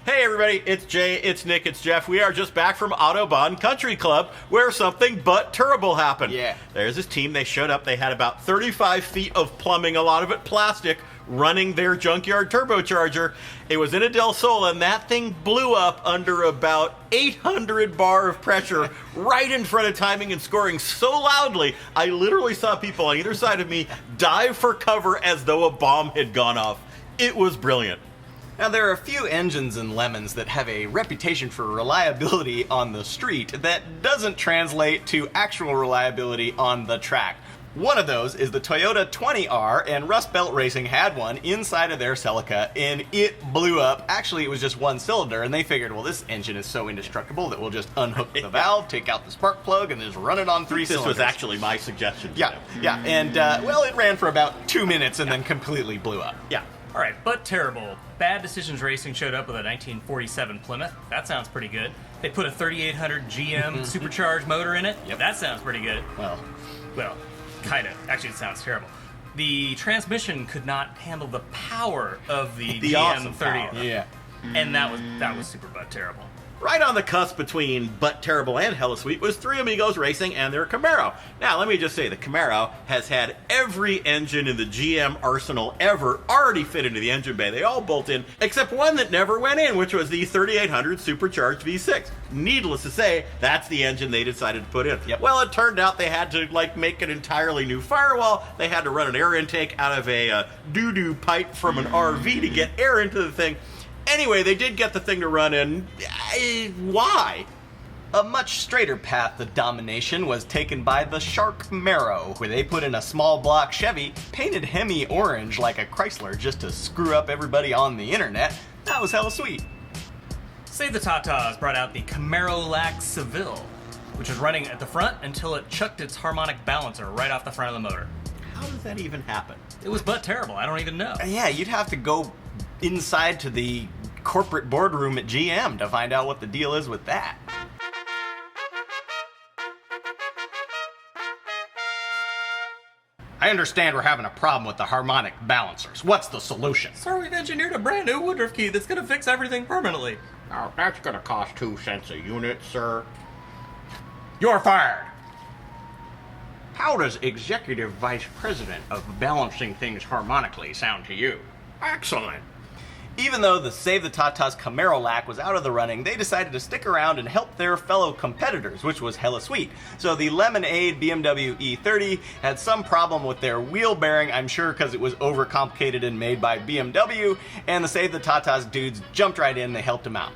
Hey everybody, it's Jay, it's Nick, it's Jeff. We are just back from Autobahn Country Club where something but terrible happened. Yeah. There's this team, they showed up, they had about 35 feet of plumbing, a lot of it plastic, running their junkyard turbocharger. It was in a Del Sol and that thing blew up under about 800 bar of pressure right in front of timing and scoring so loudly, I literally saw people on either side of me dive for cover as though a bomb had gone off. It was brilliant. Now, there are a few engines in Lemons that have a reputation for reliability on the street that doesn't translate to actual reliability on the track. One of those is the Toyota 20R, and Rust Belt Racing had one inside of their Celica, and it blew up. Actually, it was just one cylinder, and they figured, well, this engine is so indestructible that we'll just unhook the valve, take out the spark plug, and just run it on three cylinders. This was actually my suggestion. Yeah, and, well, it ran for about 2 minutes and then completely blew up. Yeah. All right, but terrible. Bad Decisions Racing showed up with a 1947 Plymouth. That sounds pretty good. They put a 3800 GM supercharged motor in it. Yep. That sounds pretty good. Well, Kind of. Actually, it sounds terrible. The transmission could not handle the power of the GM awesome 30. power. yeah. And that was super butt terrible. Right on the cusp between But Terrible and Hella Sweet was Three Amigos Racing and their Camaro. Now, let me just say, the Camaro has had every engine in the GM arsenal ever already fit into the engine bay. They all bolt in, except one that never went in, which was the 3800 supercharged V6. Needless to say, that's the engine they decided to put in. Yep. Well, it turned out they had to, make an entirely new firewall. They had to run an air intake out of a doo-doo pipe from an RV to get air into the thing. Anyway, they did get the thing to run in. Why? A much straighter path to domination was taken by the Shark Marrow, where they put in a small block Chevy, painted Hemi orange like a Chrysler just to screw up everybody on the internet. That was hella sweet. Save the Tatas brought out the Camaro Lac Seville, which was running at the front until it chucked its harmonic balancer right off the front of the motor. How does that even happen? It was butt terrible. I don't even know. Yeah, you'd have to go inside to the corporate boardroom at GM to find out what the deal is with that. I understand we're having a problem with the harmonic balancers. What's the solution? Sir, we've engineered a brand new Woodruff key that's going to fix everything permanently. Oh, that's gonna cost 2 cents a unit, sir. You're fired. How does Executive Vice President of Balancing Things Harmonically sound to you? Excellent. Even though the Save the Tatas Camaro Lac was out of the running, they decided to stick around and help their fellow competitors, which was hella sweet. So the Lemonade BMW E30 had some problem with their wheel bearing, I'm sure because it was overcomplicated and made by BMW, and the Save the Tatas dudes jumped right in, they helped him out.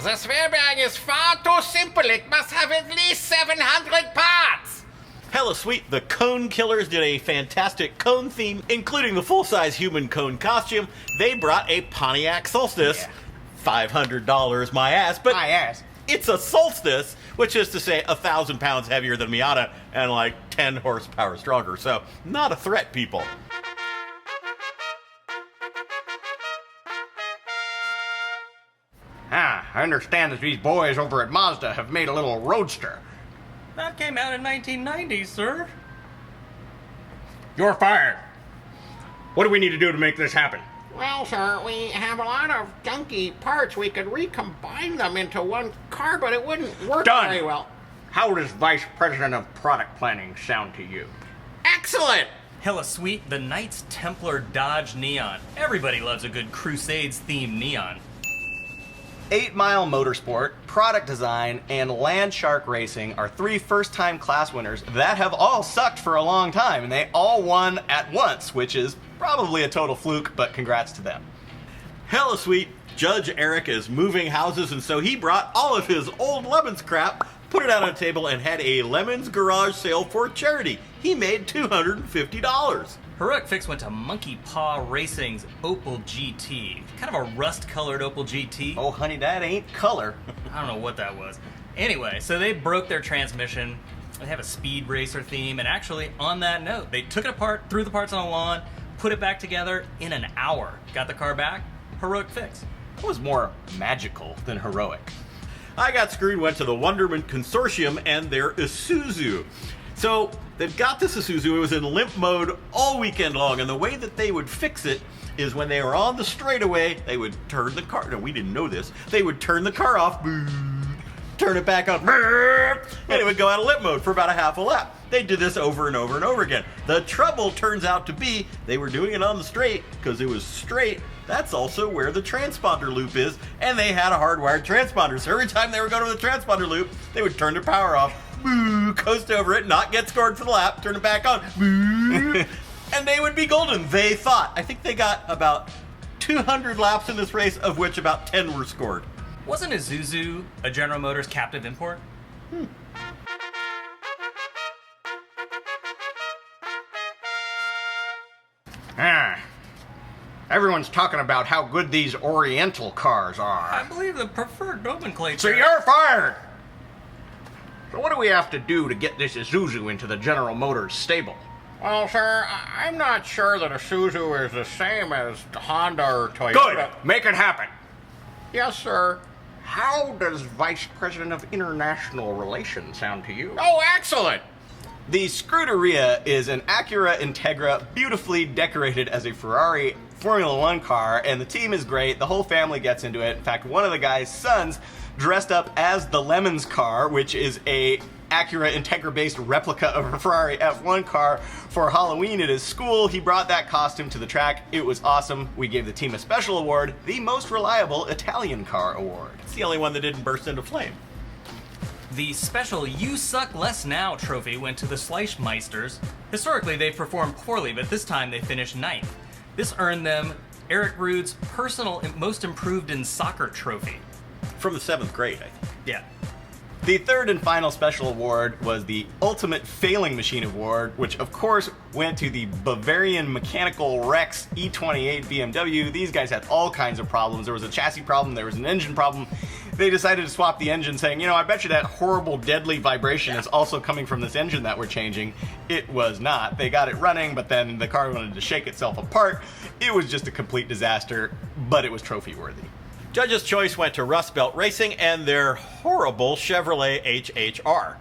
This wheel bearing is far too simple. It must have at least 700 parts. Hella Sweet, the Cone Killers did a fantastic cone theme, including the full-size human cone costume. They brought a Pontiac Solstice. Yeah. $500 my ass, but My ass. it's a Solstice, which is to say 1,000 pounds heavier than Miata and 10 horsepower stronger. So, not a threat, people. I understand that these boys over at Mazda have made a little roadster. That came out in 1990, sir. You're fired. What do we need to do to make this happen? Well, sir, we have a lot of junky parts. We could recombine them into one car, but it wouldn't work Done. very well. How does Vice President of Product Planning sound to you? Excellent! Hella sweet, the Knights Templar Dodge Neon. Everybody loves a good Crusades-themed neon. 8 Mile Motorsport, Product Design, and Land Shark Racing are 3 first-time class winners that have all sucked for a long time, and they all won at once, which is probably a total fluke, but congrats to them. Hella Sweet, Judge Eric is moving houses, and so he brought all of his old Lemons crap, put it out on a table, and had a Lemons garage sale for charity. He made $250. Heroic Fix went to Monkey Paw Racing's Opel GT. Kind of a rust-colored Opel GT. Oh, honey, that ain't color. I don't know what that was. Anyway, so they broke their transmission. They have a speed racer theme, and actually, on that note, they took it apart, threw the parts on the lawn, put it back together in an hour. Got the car back. Heroic Fix. It was more magical than heroic. I Got Screwed went to the Wonderment Consortium and their Isuzu. So they've got this Isuzu. It was in limp mode all weekend long, and the way that they would fix it is when they were on the straightaway, they would turn the car. No, we didn't know this. They would turn the car off, turn it back on, and it would go out of limp mode for about a half a lap. They did this over and over and over again. The trouble turns out to be they were doing it on the straight because it was straight. That's also where the transponder loop is, and they had a hardwired transponder. So every time they were going to the transponder loop, they would turn their power off, coast over it, not get scored for the lap, turn it back on, and they would be golden. They thought. I think they got about 200 laps in this race, of which about 10 were scored. Wasn't Isuzu a General Motors captive import? Everyone's talking about how good these Oriental cars I are. believe the preferred nomenclature. So you're fired! So what do we have to do to get this Isuzu into the General Motors stable? Well, sir, I'm not sure that a Isuzu is the same as Honda or Toyota. Good! Make it happen! Yes, sir. How does Vice President of International Relations sound to you? Oh, excellent. The Scuderia is an Acura Integra beautifully decorated as a Ferrari Formula One car, and the team is great. The whole family gets into it. In fact, one of the guy's sons dressed up as the Lemons car, which is a Acura Integra-based replica of a Ferrari F1 car, for Halloween at his school. He brought that costume to the track. It was awesome. We gave the team a special award, the Most Reliable Italian Car Award. It's the only one that didn't burst into flame. The special You Suck Less Now trophy went to the Schleichmeisters. Historically, they performed poorly, but this time they finished ninth. This earned them Eric Rude's personal Most Improved in Soccer trophy. From the 7th grade, I think. Yeah. The third and final special award was the Ultimate Failing Machine Award, which of course went to the Bavarian Mechanical Rex E28 BMW. These guys had all kinds of problems. There was a chassis problem, there was an engine problem. They decided to swap the engine, saying, I bet you that horrible deadly vibration is also coming from this engine that we're changing. It was not. They got it running, but then the car wanted to shake itself apart. It was just a complete disaster, but it was trophy worthy. Judge's choice went to Rust Belt Racing and their horrible Chevrolet HHR.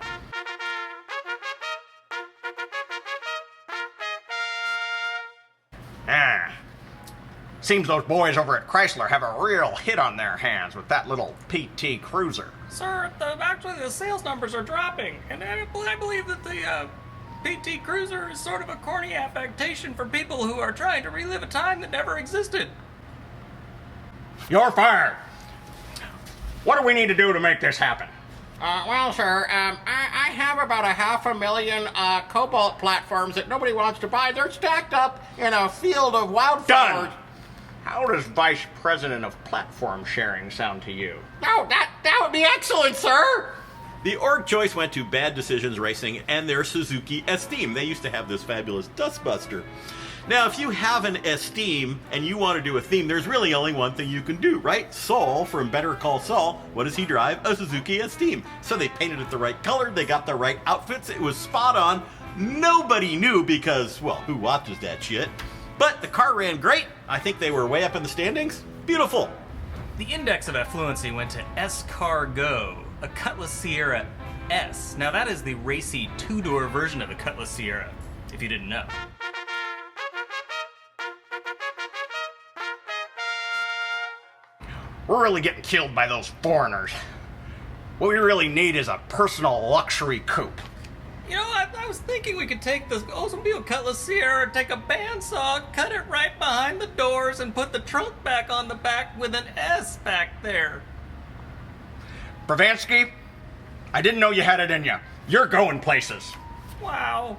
Seems those boys over at Chrysler have a real hit on their hands with that little PT Cruiser. Sir, actually the sales numbers are dropping, and I believe that the PT Cruiser is sort of a corny affectation for people who are trying to relive a time that never existed. You're fired! What do we need to do to make this happen? Well, sir, I have about 500,000 Cobalt platforms that nobody wants to buy. They're stacked up in a field of wildflowers. Done! How does Vice President of Platform Sharing sound to you? No, that would be excellent, sir. The org choice went to Bad Decisions Racing and their Suzuki Esteem. They used to have this fabulous Dustbuster. Now, if you have an Esteem and you want to do a theme, there's really only one thing you can do, right? Saul from Better Call Saul, what does he drive? A Suzuki Esteem. So they painted it the right color, they got the right outfits, it was spot on. Nobody knew because, well, who watches that shit? But the car ran great. I think they were way up in the standings. Beautiful. The index of Effluency went to S-Cargo, a Cutlass Sierra S. Now that is the racy two-door version of the Cutlass Sierra, if you didn't know. We're really getting killed by those foreigners. What we really need is a personal luxury coupe. I was thinking we could take this Oldsmobile Cutlass Sierra, take a bandsaw, cut it right behind the doors, and put the trunk back on the back with an S back there. Bravansky, I didn't know you had it in you. You're going places. Wow.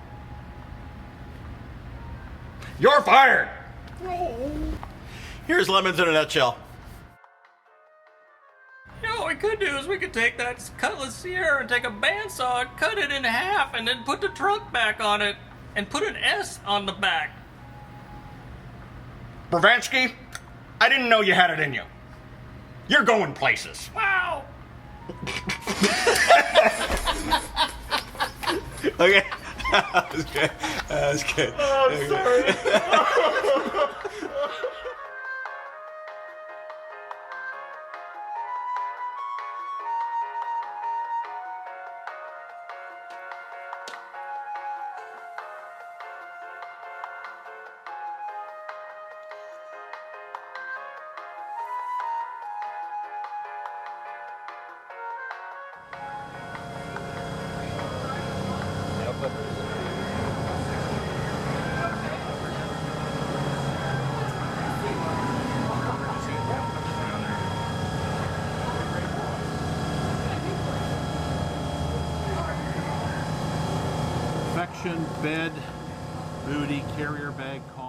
You're fired! Here's Lemons in a nutshell. What we could do is we could take that Cutlass Sierra and take a bandsaw, cut it in half, and then put the trunk back on it, and put an S on the back. Bravansky, I didn't know you had it in you. You're going places. Wow. Okay. That was good. That was good. I'm sorry. Affection, bed, booty, carrier bag, car.